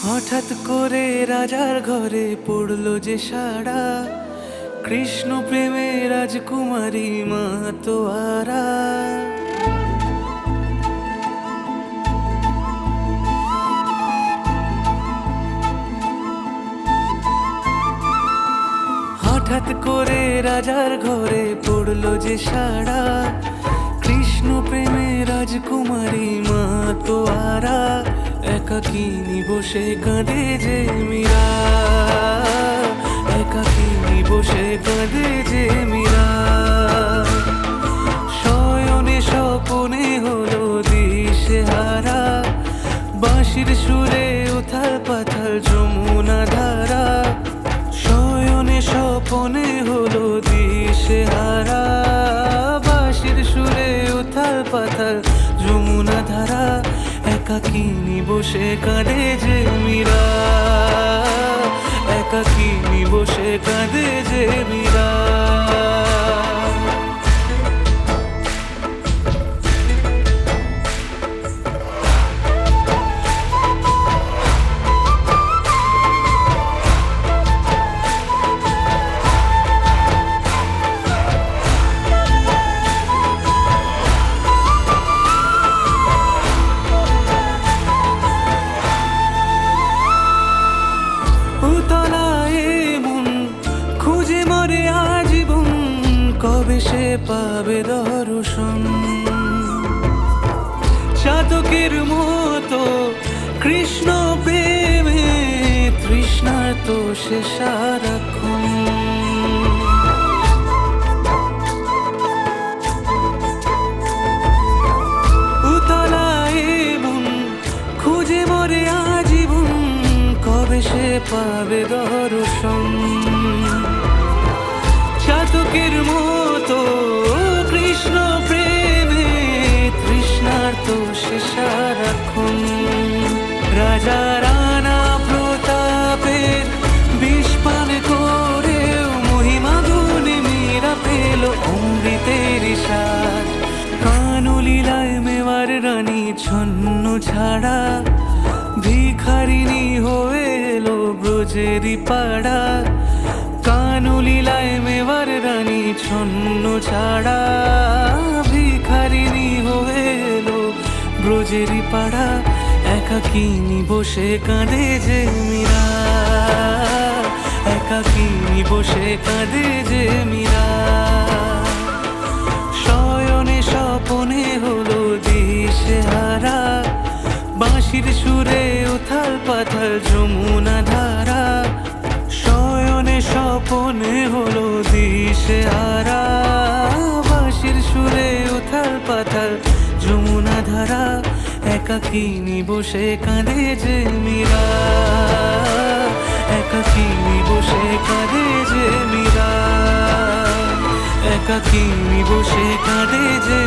হঠাৎ করে রাজার ঘরে পড়লো যে সাড়া, কৃষ্ণ প্রেমে রাজকুমারী মাতোয়ারা। হঠাৎ করে রাজার ঘরে পড়লো যে সাড়া, কৃষ্ণ প্রেমে রাজকুমারী মাতোয়ারা। একাকিনী বসে কাঁদে যে মীরা, একাকিনী বসে কাঁদে যে মীরা। শয়নে স্বপনে হলো দিশেহারা, বাঁশির সুরে উথাল পাথাল যমুনা ধারা। শয়নে স্বপনে হলো দিশেহারা, বাঁশির সুরে উথাল পাথাল যমুনা ধারা। একাকিনী বসে কাঁদে যে মীরা, একাকিনী বসে কাঁদে যে মীরা। খুঁজে মরে আজীবন, কবে সে পাবে দর্শন। চাতকের মতো কৃষ্ণ প্রেমে তৃষ্ণার্ত সে সারাক্ষণ। উতলায় মন খুঁজে মরে আজীবন, কবে সে পাবে দর্শন। চাতকের মতো কৃষ্ণ প্রেমে তৃষ্ণার্ত সে সারাক্ষণ। রাজা রানা প্রতাপের বিষ পান করেও মহিমা গুণে মীরা পেল অমৃতের স্বাদ। কানলীলায় মেওয়ার রানী ছন্ন ছাড়া, ভিখারিনী হয়ে এলো ব্রজেরই পাড়া। কানলীলায় মেওয়ার রানী ছন্ন ছাড়া, ভিখারিনী হয়ে এলো ব্রজেরই পাড়া। একাকিনী বসে কাঁদে যে মীরা, একাকিনী বসে কাঁদে যে মীরা। শয়নে স্বপনে হলো দিশেহারা, বাঁশির সুরে উথাল পাথাল যমুনা ধারা। শয়নে স্বপনে হলো দিশেহারা, বাঁশির সুরে উথাল পাথাল যমুনা ধারা। একাকিনী বসে কাঁদে যে মীরা, একাকিনী বসে কাঁদে যে মীরা, একাকিনী বসে কাঁদে যে